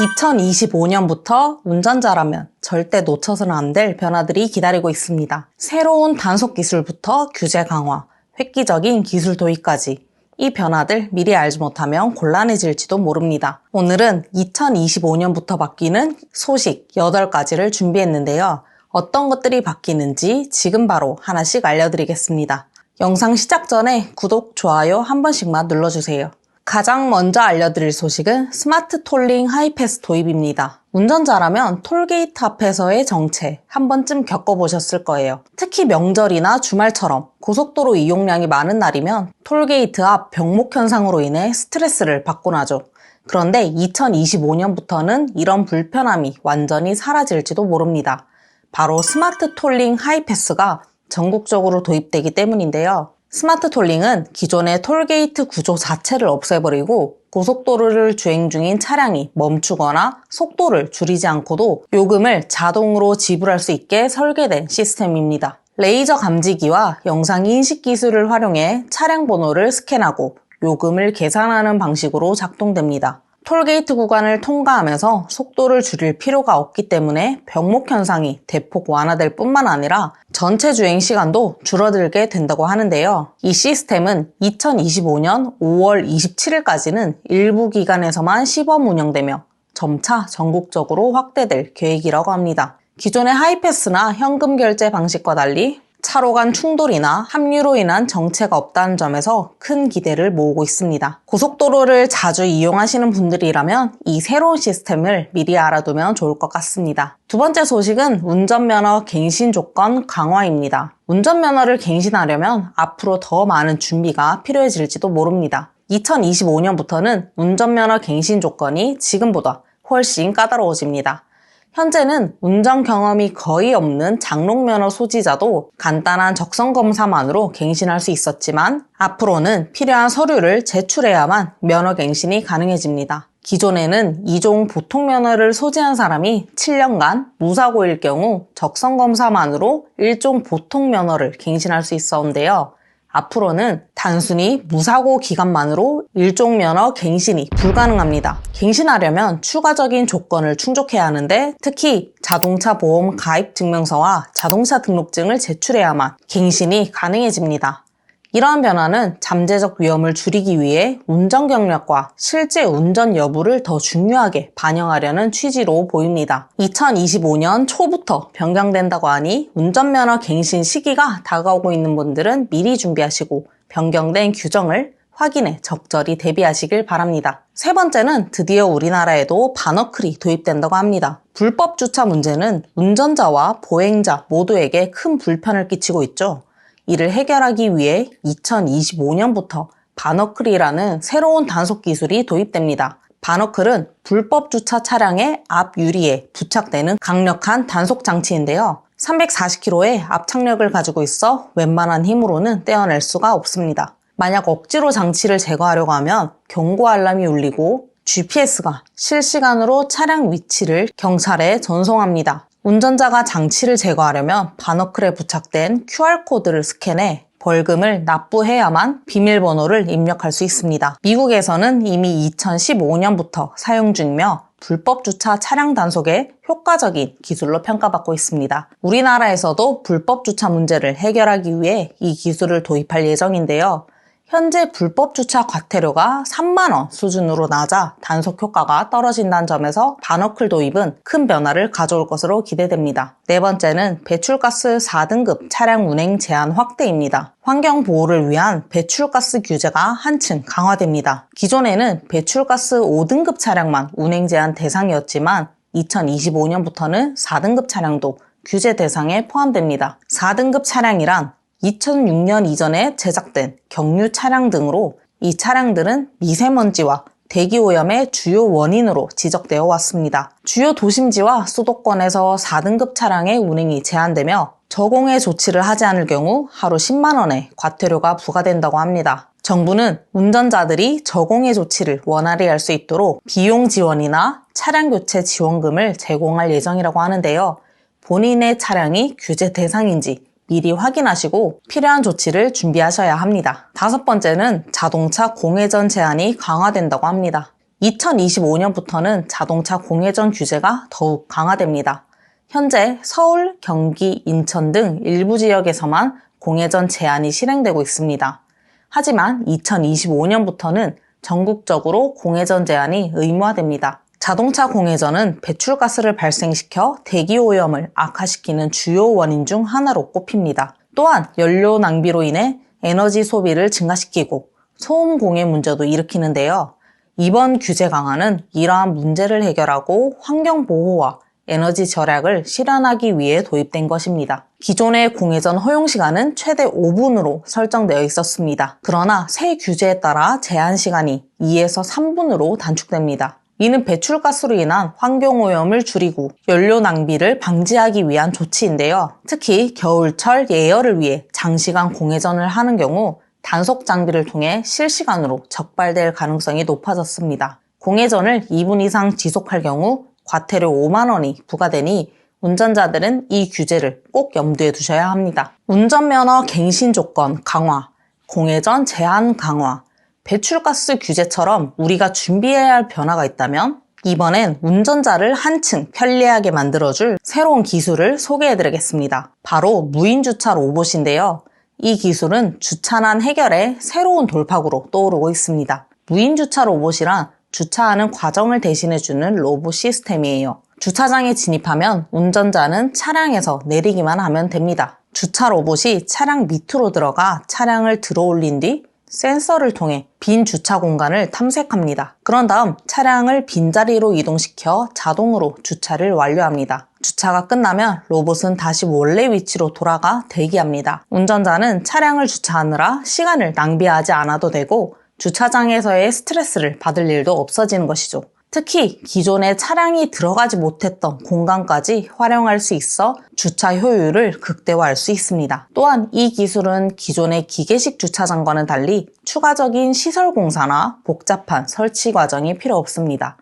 2025년부터 운전자라면 절대 놓쳐서는 안 될 변화들이 기다리고 있습니다. 새로운 단속 기술부터 규제 강화, 획기적인 기술 도입까지 이 변화들 미리 알지 못하면 곤란해질지도 모릅니다. 오늘은 2025년부터 바뀌는 소식 8가지를 준비했는데요. 어떤 것들이 바뀌는지 지금 바로 하나씩 알려드리겠습니다. 영상 시작 전에 구독, 좋아요 한 번씩만 눌러주세요. 가장 먼저 알려드릴 소식은 스마트 톨링 하이패스 도입입니다. 운전자라면 톨게이트 앞에서의 정체 한 번쯤 겪어보셨을 거예요. 특히 명절이나 주말처럼 고속도로 이용량이 많은 날이면 톨게이트 앞 병목 현상으로 인해 스트레스를 받곤 하죠. 그런데 2025년부터는 이런 불편함이 완전히 사라질지도 모릅니다. 바로 스마트 톨링 하이패스가 전국적으로 도입되기 때문인데요. 스마트 톨링은 기존의 톨게이트 구조 자체를 없애버리고 고속도로를 주행 중인 차량이 멈추거나 속도를 줄이지 않고도 요금을 자동으로 지불할 수 있게 설계된 시스템입니다. 레이저 감지기와 영상 인식 기술을 활용해 차량 번호를 스캔하고 요금을 계산하는 방식으로 작동됩니다. 톨게이트 구간을 통과하면서 속도를 줄일 필요가 없기 때문에 병목 현상이 대폭 완화될 뿐만 아니라 전체 주행 시간도 줄어들게 된다고 하는데요. 이 시스템은 2025년 5월 27일까지는 일부 기관에서만 시범 운영되며 점차 전국적으로 확대될 계획이라고 합니다. 기존의 하이패스나 현금 결제 방식과 달리 차로 간 충돌이나 합류로 인한 정체가 없다는 점에서 큰 기대를 모으고 있습니다. 고속도로를 자주 이용하시는 분들이라면 이 새로운 시스템을 미리 알아두면 좋을 것 같습니다. 두 번째 소식은 운전면허 갱신 조건 강화입니다. 운전면허를 갱신하려면 앞으로 더 많은 준비가 필요해질지도 모릅니다. 2025년부터는 운전면허 갱신 조건이 지금보다 훨씬 까다로워집니다. 현재는 운전 경험이 거의 없는 장롱면허 소지자도 간단한 적성검사만으로 갱신할 수 있었지만 앞으로는 필요한 서류를 제출해야만 면허 갱신이 가능해집니다. 기존에는 2종 보통면허를 소지한 사람이 7년간 무사고일 경우 적성검사만으로 1종 보통면허를 갱신할 수 있었는데요. 앞으로는 단순히 무사고 기간만으로 1종 면허 갱신이 불가능합니다. 갱신하려면 추가적인 조건을 충족해야 하는데 특히 자동차 보험 가입 증명서와 자동차 등록증을 제출해야만 갱신이 가능해집니다. 이러한 변화는 잠재적 위험을 줄이기 위해 운전 경력과 실제 운전 여부를 더 중요하게 반영하려는 취지로 보입니다. 2025년 초부터 변경된다고 하니 운전면허 갱신 시기가 다가오고 있는 분들은 미리 준비하시고 변경된 규정을 확인해 적절히 대비하시길 바랍니다. 세 번째는 드디어 우리나라에도 반어클이 도입된다고 합니다. 불법 주차 문제는 운전자와 보행자 모두에게 큰 불편을 끼치고 있죠. 이를 해결하기 위해 2025년부터 반어클이라는 새로운 단속 기술이 도입됩니다. 반어클은 불법 주차 차량의 앞 유리에 부착되는 강력한 단속 장치인데요. 340kg의 압착력을 가지고 있어 웬만한 힘으로는 떼어낼 수가 없습니다. 만약 억지로 장치를 제거하려고 하면 경고 알람이 울리고 GPS가 실시간으로 차량 위치를 경찰에 전송합니다. 운전자가 장치를 제거하려면 반어클에 부착된 QR코드를 스캔해 벌금을 납부해야만 비밀번호를 입력할 수 있습니다. 미국에서는 이미 2015년부터 사용 중이며 불법 주차 차량 단속에 효과적인 기술로 평가받고 있습니다. 우리나라에서도 불법 주차 문제를 해결하기 위해 이 기술을 도입할 예정인데요. 현재 불법 주차 과태료가 3만 원 수준으로 낮아 단속 효과가 떨어진다는 점에서 반어클 도입은 큰 변화를 가져올 것으로 기대됩니다. 네 번째는 배출가스 4등급 차량 운행 제한 확대입니다. 환경 보호를 위한 배출가스 규제가 한층 강화됩니다. 기존에는 배출가스 5등급 차량만 운행 제한 대상이었지만 2025년부터는 4등급 차량도 규제 대상에 포함됩니다. 4등급 차량이란 2006년 이전에 제작된 경유 차량 등으로 이 차량들은 미세먼지와 대기오염의 주요 원인으로 지적되어 왔습니다. 주요 도심지와 수도권에서 4등급 차량의 운행이 제한되며 저공해 조치를 하지 않을 경우 하루 10만 원의 과태료가 부과된다고 합니다. 정부는 운전자들이 저공해 조치를 원활히 할 수 있도록 비용 지원이나 차량 교체 지원금을 제공할 예정이라고 하는데요. 본인의 차량이 규제 대상인지 미리 확인하시고 필요한 조치를 준비하셔야 합니다. 다섯 번째는 자동차 공회전 제한이 강화된다고 합니다. 2025년부터는 자동차 공회전 규제가 더욱 강화됩니다. 현재 서울, 경기, 인천 등 일부 지역에서만 공회전 제한이 실행되고 있습니다. 하지만 2025년부터는 전국적으로 공회전 제한이 의무화됩니다. 자동차 공회전은 배출가스를 발생시켜 대기오염을 악화시키는 주요 원인 중 하나로 꼽힙니다. 또한 연료 낭비로 인해 에너지 소비를 증가시키고 소음 공해 문제도 일으키는데요. 이번 규제 강화는 이러한 문제를 해결하고 환경 보호와 에너지 절약을 실현하기 위해 도입된 것입니다. 기존의 공회전 허용 시간은 최대 5분으로 설정되어 있었습니다. 그러나 새 규제에 따라 제한 시간이 2에서 3분으로 단축됩니다. 이는 배출가스로 인한 환경오염을 줄이고 연료 낭비를 방지하기 위한 조치인데요. 특히 겨울철 예열을 위해 장시간 공회전을 하는 경우 단속 장비를 통해 실시간으로 적발될 가능성이 높아졌습니다. 공회전을 2분 이상 지속할 경우 과태료 5만 원이 부과되니 운전자들은 이 규제를 꼭 염두에 두셔야 합니다. 운전면허 갱신 조건 강화, 공회전 제한 강화, 배출가스 규제처럼 우리가 준비해야 할 변화가 있다면 이번엔 운전자를 한층 편리하게 만들어줄 새로운 기술을 소개해드리겠습니다. 바로 무인주차 로봇인데요. 이 기술은 주차난 해결의 새로운 돌파구로 떠오르고 있습니다. 무인주차 로봇이란 주차하는 과정을 대신해주는 로봇 시스템이에요. 주차장에 진입하면 운전자는 차량에서 내리기만 하면 됩니다. 주차 로봇이 차량 밑으로 들어가 차량을 들어 올린 뒤 센서를 통해 빈 주차 공간을 탐색합니다. 그런 다음 차량을 빈자리로 이동시켜 자동으로 주차를 완료합니다. 주차가 끝나면 로봇은 다시 원래 위치로 돌아가 대기합니다. 운전자는 차량을 주차하느라 시간을 낭비하지 않아도 되고 주차장에서의 스트레스를 받을 일도 없어지는 것이죠. 특히 기존에 차량이 들어가지 못했던 공간까지 활용할 수 있어 주차 효율을 극대화할 수 있습니다. 또한 이 기술은 기존의 기계식 주차장과는 달리 추가적인 시설 공사나 복잡한 설치 과정이 필요 없습니다.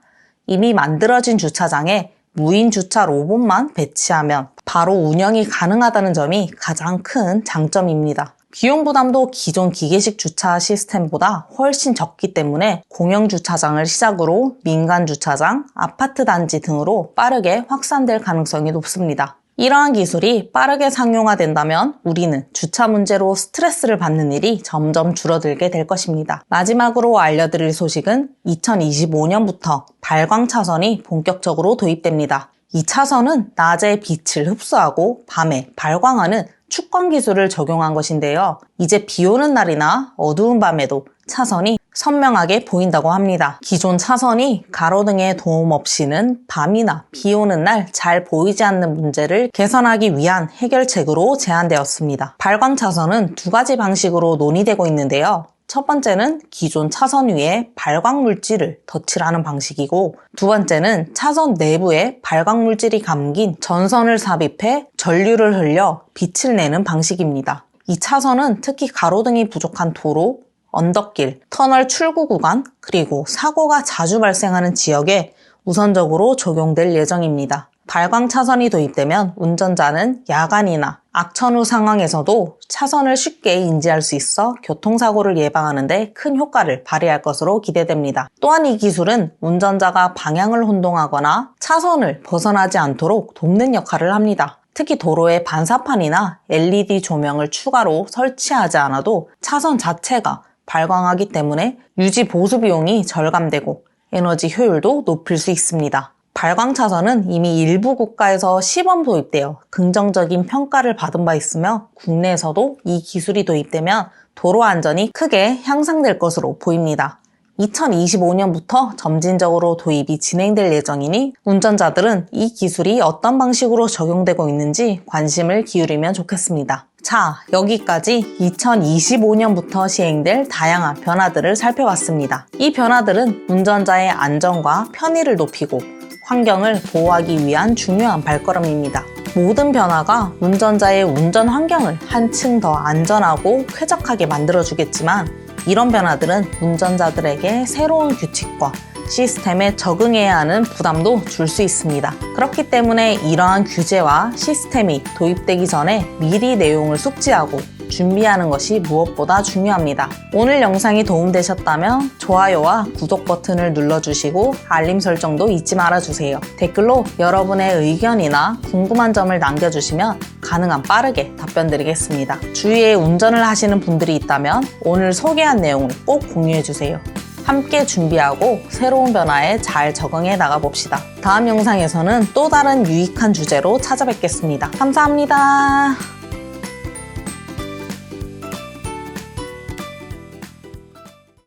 이미 만들어진 주차장에 무인 주차 로봇만 배치하면 바로 운영이 가능하다는 점이 가장 큰 장점입니다. 비용 부담도 기존 기계식 주차 시스템보다 훨씬 적기 때문에 공영주차장을 시작으로 민간주차장, 아파트 단지 등으로 빠르게 확산될 가능성이 높습니다. 이러한 기술이 빠르게 상용화된다면 우리는 주차 문제로 스트레스를 받는 일이 점점 줄어들게 될 것입니다. 마지막으로 알려드릴 소식은 2025년부터 발광 차선이 본격적으로 도입됩니다. 이 차선은 낮에 빛을 흡수하고 밤에 발광하는 축광 기술을 적용한 것인데요. 이제 비 오는 날이나 어두운 밤에도 차선이 선명하게 보인다고 합니다. 기존 차선이 가로등의 도움 없이는 밤이나 비 오는 날 잘 보이지 않는 문제를 개선하기 위한 해결책으로 제안되었습니다. 발광 차선은 두 가지 방식으로 논의되고 있는데요. 첫 번째는 기존 차선 위에 발광 물질을 덧칠하는 방식이고 두 번째는 차선 내부에 발광 물질이 감긴 전선을 삽입해 전류를 흘려 빛을 내는 방식입니다. 이 차선은 특히 가로등이 부족한 도로, 언덕길, 터널 출구 구간, 그리고 사고가 자주 발생하는 지역에 우선적으로 적용될 예정입니다. 발광 차선이 도입되면 운전자는 야간이나 악천후 상황에서도 차선을 쉽게 인지할 수 있어 교통사고를 예방하는 데 큰 효과를 발휘할 것으로 기대됩니다. 또한 이 기술은 운전자가 방향을 혼동하거나 차선을 벗어나지 않도록 돕는 역할을 합니다. 특히 도로에 반사판이나 LED 조명을 추가로 설치하지 않아도 차선 자체가 발광하기 때문에 유지 보수 비용이 절감되고 에너지 효율도 높일 수 있습니다. 발광 차선은 이미 일부 국가에서 시범 도입되어 긍정적인 평가를 받은 바 있으며 국내에서도 이 기술이 도입되면 도로 안전이 크게 향상될 것으로 보입니다. 2025년부터 점진적으로 도입이 진행될 예정이니 운전자들은 이 기술이 어떤 방식으로 적용되고 있는지 관심을 기울이면 좋겠습니다. 자, 여기까지 2025년부터 시행될 다양한 변화들을 살펴봤습니다. 이 변화들은 운전자의 안전과 편의를 높이고 환경을 보호하기 위한 중요한 발걸음입니다. 모든 변화가 운전자의 운전 환경을 한층 더 안전하고 쾌적하게 만들어주겠지만 이런 변화들은 운전자들에게 새로운 규칙과 시스템에 적응해야 하는 부담도 줄 수 있습니다. 그렇기 때문에 이러한 규제와 시스템이 도입되기 전에 미리 내용을 숙지하고 준비하는 것이 무엇보다 중요합니다. 오늘 영상이 도움되셨다면 좋아요와 구독 버튼을 눌러주시고 알림 설정도 잊지 말아주세요. 댓글로 여러분의 의견이나 궁금한 점을 남겨주시면 가능한 빠르게 답변드리겠습니다. 주위에 운전을 하시는 분들이 있다면 오늘 소개한 내용을 꼭 공유해주세요. 함께 준비하고 새로운 변화에 잘 적응해 나가봅시다. 다음 영상에서는 또 다른 유익한 주제로 찾아뵙겠습니다. 감사합니다.